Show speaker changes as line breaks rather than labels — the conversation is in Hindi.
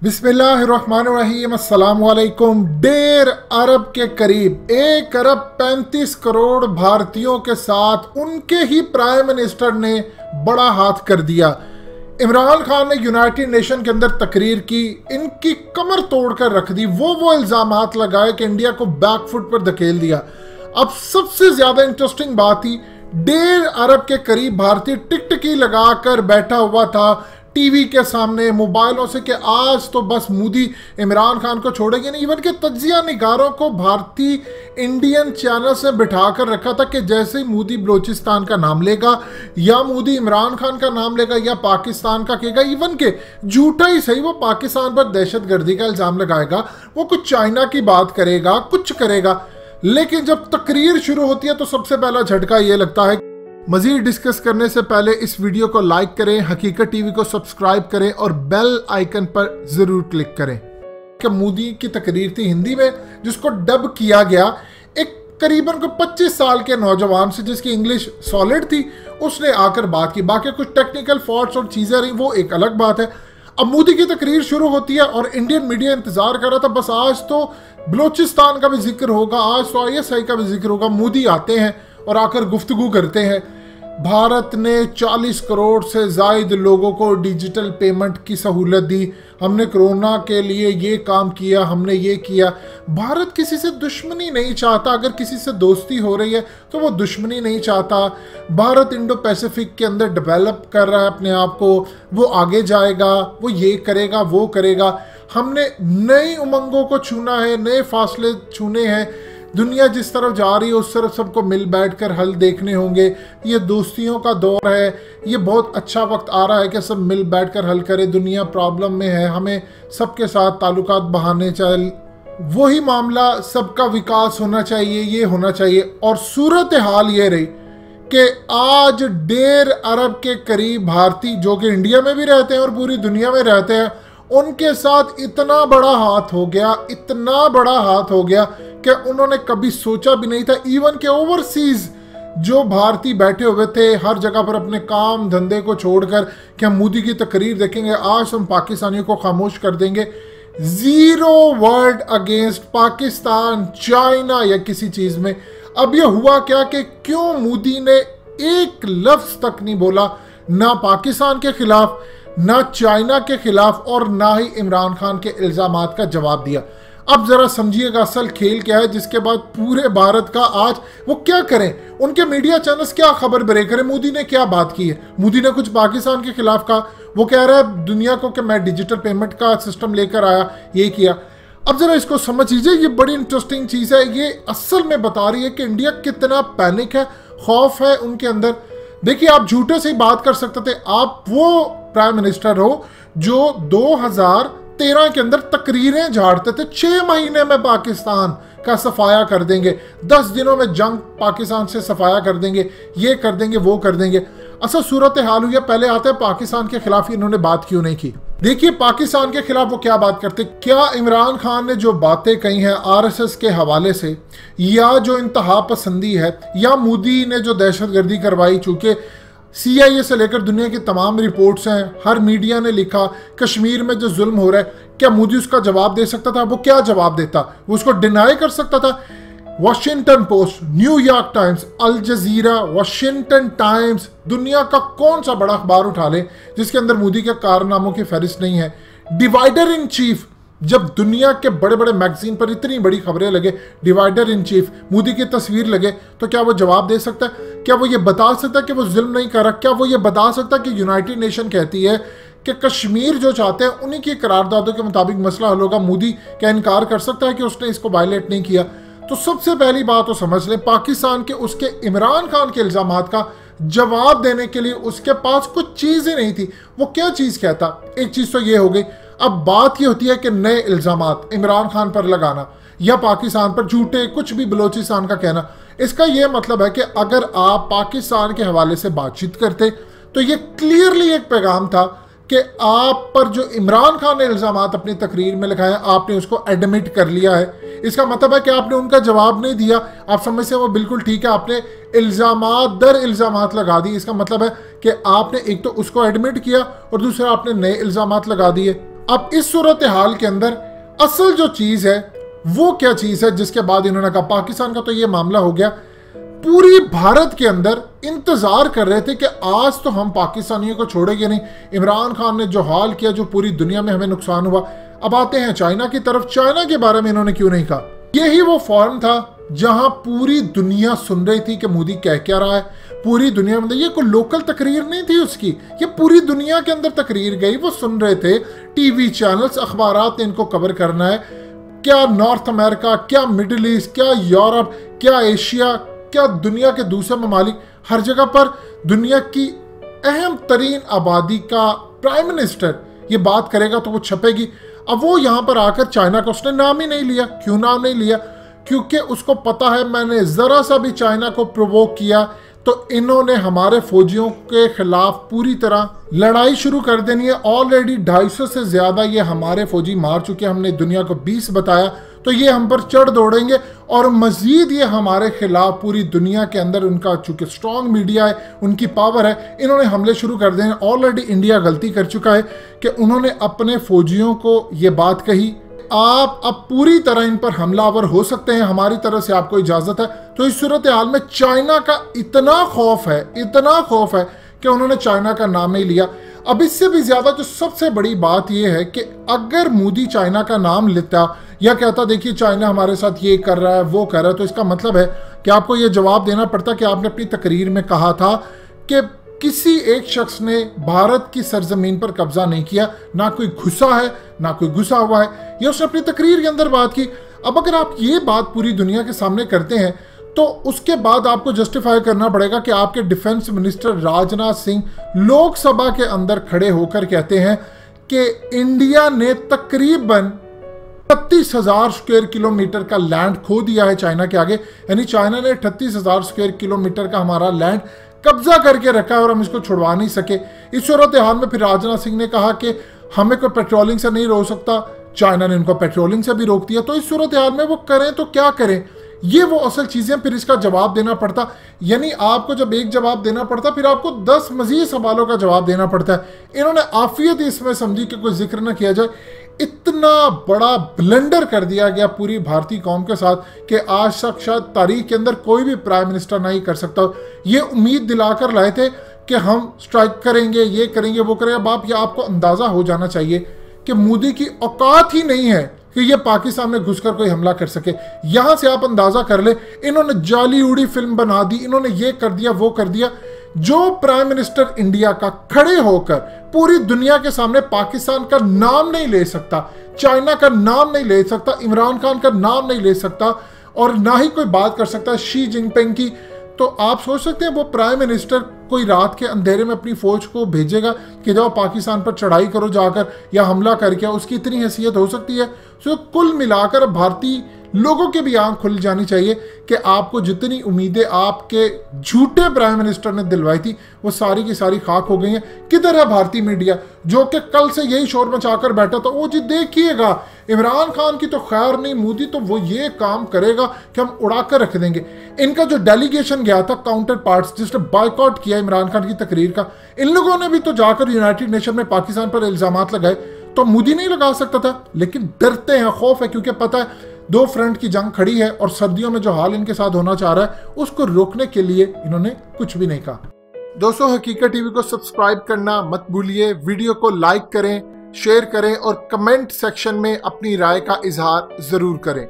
बिस्मिल्लाहिर्रहमानिर्रहीम अस्सलाम वालेकुम। 1.5 अरब के करीब 1 अरब 35 करोड़ भारतीयों के साथ उनके ही प्राइम मिनिस्टर ने बड़ा हाथ कर दिया। इमरान खान ने यूनाइटेड नेशन के अंदर तकरीर की, इनकी कमर तोड़कर रख दी, वो इल्जामात लगाए कि इंडिया को बैकफुट पर धकेल दिया। अब सबसे ज्यादा इंटरेस्टिंग बात थी, 1.5 अरब के करीब भारतीय टिकटकी लगाकर बैठा हुआ था टीवी के सामने, मोबाइलों से कि आज तो बस मोदी इमरान खान को छोड़ेंगे नहीं। इवन के तज्जिया निगारों को भारतीय इंडियन चैनल से बिठा कर रखा था कि जैसे ही मोदी बलोचिस्तान का नाम लेगा या मोदी इमरान खान का नाम लेगा या पाकिस्तान का कहेगा, इवन के झूठा ही सही वो पाकिस्तान पर दहशतगर्दी का इल्ज़ाम लगाएगा, वो कुछ चाइना की बात करेगा, कुछ करेगा। लेकिन जब तकरीर शुरू होती है तो सबसे पहला झटका ये लगता है। मजीद डिस्कस करने से पहले इस वीडियो को लाइक करें, हकीकत टीवी को सब्सक्राइब करें और बेल आइकन पर जरूर क्लिक करें। कि मोदी की तकरीर थी हिंदी में, जिसको डब किया गया एक करीबन को 25 साल के नौजवान से, जिसकी इंग्लिश सॉलिड थी, उसने आकर बात की। बाकी कुछ टेक्निकल फॉल्ट्स और चीजें रही, वो एक अलग बात है। अब मोदी की तकरीर शुरू होती है और इंडियन मीडिया इंतजार कर रहा था, बस आज तो बलोचिस्तान का भी जिक्र होगा, आज तो ISI का भी जिक्र होगा। मोदी आते हैं और आकर गुफ्तगू करते हैं। भारत ने 40 करोड़ से जायद लोगों को डिजिटल पेमेंट की सहूलत दी, हमने कोरोना के लिए ये काम किया, हमने ये किया। भारत किसी से दुश्मनी नहीं चाहता, अगर किसी से दोस्ती हो रही है तो वो दुश्मनी नहीं चाहता। भारत इंडो पैसिफिक के अंदर डेवलप कर रहा है अपने आप को, वो आगे जाएगा, वो ये करेगा, वो करेगा। हमने नई उमंगों को छूना है, नए फासले छूने हैं। दुनिया जिस तरफ जा रही है उस तरफ सबको मिल बैठकर हल देखने होंगे। ये दोस्तियों का दौर है, ये बहुत अच्छा वक्त आ रहा है कि सब मिल बैठकर हल करें। दुनिया प्रॉब्लम में है, हमें सबके साथ ताल्लुकात बढ़ाने चाहिए, वही मामला सबका विकास होना चाहिए, ये होना चाहिए। और सूरत हाल ये रही कि आज 1.5 अरब के करीब भारतीय जो कि इंडिया में भी रहते हैं और पूरी दुनिया में रहते हैं, उनके साथ इतना बड़ा हाथ हो गया, इतना बड़ा हाथ हो गया कि उन्होंने कभी सोचा भी नहीं था। इवन के ओवरसीज जो भारतीय बैठे हुए थे हर जगह पर अपने काम धंधे को छोड़कर कि हम मोदी की तकरीर देखेंगे, आज हम पाकिस्तानियों को खामोश कर देंगे। 0 वर्ड अगेंस्ट पाकिस्तान, चाइना या किसी चीज में। अब यह हुआ क्या कि क्यों मोदी ने एक लफ्ज तक नहीं बोला, ना पाकिस्तान के खिलाफ, ना चाइना के खिलाफ और ना ही इमरान खान के इल्जामात का जवाब दिया। अब जरा समझिएगा असल खेल क्या है, जिसके बाद पूरे भारत का आज वो क्या करें, उनके मीडिया चैनल्स क्या खबर ब्रेक करें, मोदी ने क्या बात की है। मोदी ने कुछ पाकिस्तान के खिलाफ कहा, वो कह रहा है दुनिया को कि मैं डिजिटल पेमेंट का सिस्टम लेकर आया, ये किया। अब जरा इसको समझ लीजिए, ये बड़ी इंटरेस्टिंग चीज है। ये असल में बता रही है कि इंडिया कितना पैनिक है, खौफ है उनके अंदर। देखिए, आप झूठे से ही बात कर सकते थे, आप वो प्राइम मिनिस्टर हो जो 2013 के अंदर तकरीरें झाड़ते थे 6 महीने में पाकिस्तान का सफाया कर देंगे, 10 दिनों में जंग पाकिस्तान से सफाया कर देंगे, ये कर देंगे, वो कर देंगे। असल सूरत हाल हुई है। पहले आते हैं पाकिस्तान के खिलाफ इन्होंने बात क्यों नहीं की। देखिए, पाकिस्तान के खिलाफ वो क्या बात करते, क्या इमरान खान ने जो बातें कही हैं RSS के हवाले से, या जो इंतहा पसंदी है, या मोदी ने जो दहशतगर्दी करवाई, चूंकि CIA से लेकर दुनिया की तमाम रिपोर्ट्स हैं, हर मीडिया ने लिखा कश्मीर में जो जुल्म हो रहा है, क्या मोदी उसका जवाब दे सकता था? वो क्या जवाब देता? वो उसको डिनाई कर सकता था? वॉशिंगटन पोस्ट, न्यूयॉर्क टाइम्स, अल जजीरा, वॉशिंगटन टाइम्स, दुनिया का कौन सा बड़ा अखबार उठा ले जिसके अंदर मोदी के कारनामों की फहरिस्त नहीं है। डिवाइडर इन चीफ, जब दुनिया के बड़े बड़े मैगजीन पर इतनी बड़ी खबरें लगे, डिवाइडर इन चीफ मोदी की तस्वीर लगे, तो क्या वो जवाब दे सकता है? क्या वो ये बता सकता है कि वो जुल्म नहीं कर रहा? क्या वो ये बता सकता है कि यूनाइटेड नेशन कहती है कि कश्मीर जो चाहते हैं उन्हीं की करारदादों के मुताबिक मसला हल होगा? मोदी क्या इनकार कर सकता है कि उसने इसको वायलेट नहीं किया? तो सबसे पहली बात तो समझ लें, पाकिस्तान के उसके इमरान खान के इल्जामात का जवाब देने के लिए उसके पास कुछ चीज ही नहीं थी। वो क्या चीज कहता? एक चीज तो ये हो गई। अब बात ये होती है कि नए इल्जामात इमरान खान पर लगाना या पाकिस्तान पर झूठे कुछ भी बलोचिस्तान का कहना, इसका यह मतलब है कि अगर आप पाकिस्तान के हवाले से बातचीत करते तो ये क्लियरली एक पैगाम था कि आप पर जो इमरान खान ने इल्जामात अपनी तकरीर में लिखाए, आपने उसको एडमिट कर लिया है। इसका मतलब है कि आपने उनका जवाब नहीं दिया। आप समझते हैं वो बिल्कुल ठीक है, आपने इल्जामात दर इल्जामात लगा दी। इसका मतलब है कि आपने एक तो उसको एडमिट किया और दूसरा आपने नए इल्जामात लगा दिए। अब इस सूरत हाल के अंदर असल जो चीज है वो क्या चीज है, जिसके बाद इन्होंने कहा पाकिस्तान का तो ये मामला हो गया। पूरी भारत के अंदर इंतजार कर रहे थे कि आज तो हम पाकिस्तानियों को छोड़ेंगे नहीं। इमरान खान ने जो हाल किया, जो पूरी दुनिया में हमें नुकसान हुआ। अब आते हैं चाइना की तरफ। चाइना के बारे में इन्होंने क्यों नहीं कहा? यही वो फॉरम था जहां पूरी दुनिया सुन रही थी कि मोदी कह क्या रहा है। पूरी दुनिया में ये कोई लोकल तकरीर नहीं थी उसकी, ये पूरी दुनिया के अंदर तकरीर गई। वो सुन रहे थे, टीवी चैनल्स, अखबारात ने इनको कवर करना है। क्या नॉर्थ अमेरिका, क्या मिडिल ईस्ट, क्या यूरोप, क्या एशिया, क्या दुनिया के दूसरे ममालिक, हर जगह पर दुनिया की अहम तरीन आबादी का प्राइम मिनिस्टर ये बात करेगा तो वो छपेगी। अब वो यहां पर आकर चाइना का उसने नाम ही नहीं लिया। क्यों नाम नहीं लिया? क्योंकि उसको पता है मैंने जरा सा भी चाइना को प्रोवोक किया तो इन्होंने हमारे फौजियों के खिलाफ पूरी तरह लड़ाई शुरू कर देनी है। ऑलरेडी 250 से ज्यादा ये हमारे फौजी मार चुके हैं, हमने दुनिया को 20 बताया, तो ये हम पर चढ़ दौड़ेंगे और मजीद ये हमारे खिलाफ पूरी दुनिया के अंदर, उनका चूंकि स्ट्रॉन्ग मीडिया है, उनकी पावर है, इन्होंने हमले शुरू कर देने। ऑलरेडी इंडिया गलती कर चुका है कि उन्होंने अपने फौजियों को ये बात कही, आप अब पूरी तरह इन पर हमलावर हो सकते हैं, हमारी तरफ से आपको इजाजत है। तो इस सूरत हाल में चाइना का इतना खौफ है कि उन्होंने चाइना का नाम नहीं लिया। अब इससे भी ज्यादा जो सबसे बड़ी बात यह है कि अगर मोदी चाइना का नाम लेता या कहता देखिए चाइना हमारे साथ ये कर रहा है, वो कर रहा है, तो इसका मतलब है कि आपको ये जवाब देना पड़ता कि आपने अपनी तकरीर में कहा था कि किसी एक शख्स ने भारत की सरजमीन पर कब्जा नहीं किया, ना कोई घुसा है ना कोई घुसा हुआ है। ये उसने अपनी तकरीर के अंदर बात की। अब अगर आप ये बात पूरी दुनिया के सामने करते हैं तो उसके बाद आपको जस्टिफाई करना पड़ेगा कि आपके डिफेंस मिनिस्टर राजनाथ सिंह लोकसभा के अंदर खड़े होकर कहते हैं कि इंडिया ने तकरीबन 38,000 स्क्वायर किलोमीटर का लैंड खो दिया है चाइना के आगे। यानी चाइना ने 38,000 स्क्वायर किलोमीटर का हमारा लैंड कब्जा करके रखा है और हम इसको छुड़वा नहीं सके। इस सूरत हाल में फिर राजनाथ सिंह ने कहा कि हमें कोई पेट्रोलिंग से नहीं रोक सकता, चाइना ने उनको पेट्रोलिंग से भी रोक दिया। तो इस सूरत हाल में वो करें तो क्या करें, ये वो असल चीजें, फिर इसका जवाब देना पड़ता। यानी आपको जब एक जवाब देना पड़ता फिर आपको 10 मजीद सवालों का जवाब देना पड़ता है। इन्होंने आफियत इसमें समझी कि कोई जिक्र ना किया जाए। इतना बड़ा ब्लंडर कर दिया गया पूरी भारतीय कौम के साथ कि आज तक शायद तारीख के अंदर कोई भी प्राइम मिनिस्टर नहीं कर सकता। ये उम्मीद दिलाकर लाए थे कि हम स्ट्राइक करेंगे, ये करेंगे, वो करेंगे। अब आप आपको अंदाजा हो जाना चाहिए कि मोदी की औकात ही नहीं है कि ये पाकिस्तान में घुसकर कोई हमला कर सके। यहां से आप अंदाजा कर ले, इन्होंने जाली उड़ी फिल्म बना दी, इन्होंने ये कर दिया, वो कर दिया। जो प्राइम मिनिस्टर इंडिया का खड़े होकर पूरी दुनिया के सामने पाकिस्तान का नाम नहीं ले सकता, चाइना का नाम नहीं ले सकता, इमरान खान का नाम नहीं ले सकता और ना ही कोई बात कर सकता शी जिनपिंग की, तो आप सोच सकते हैं वो प्राइम मिनिस्टर कोई रात के अंधेरे में अपनी फौज को भेजेगा कि जाओ पाकिस्तान पर चढ़ाई करो जाकर या हमला करके? उसकी इतनी हैसियत हो सकती है? तो कुल मिलाकर भारतीय लोगों के भी आंख खुल जानी चाहिए कि आपको जितनी उम्मीदें आपके झूठे प्राइम मिनिस्टर ने दिलवाई थी वो सारी की सारी खाक हो गई हैं। किधर है भारतीय मीडिया जो कि कल से यही शोर मचाकर बैठा था, वो जी देखिएगा इमरान खान की तो खैर नहीं, मोदी तो वो ये काम करेगा कि हम उड़ाकर रख देंगे। इनका जो डेलीगेशन गया था काउंटर पार्ट्स जिसने बायकॉट किया इमरान खान की तकरीर का, इन लोगों ने भी तो जाकर यूनाइटेड नेशन में पाकिस्तान पर इल्जामात लगाए। तो मोदी नहीं लगा सकता था, लेकिन डरते हैं, खौफ है, क्योंकि पता है 2 फ्रंट की जंग खड़ी है और सर्दियों में जो हाल इनके साथ होना चाह रहा है उसको रोकने के लिए इन्होंने कुछ भी नहीं कहा। दोस्तों, हकीकत टीवी को सब्सक्राइब करना मत भूलिए, वीडियो को लाइक करें, शेयर करें और कमेंट सेक्शन में अपनी राय का इजहार जरूर करें।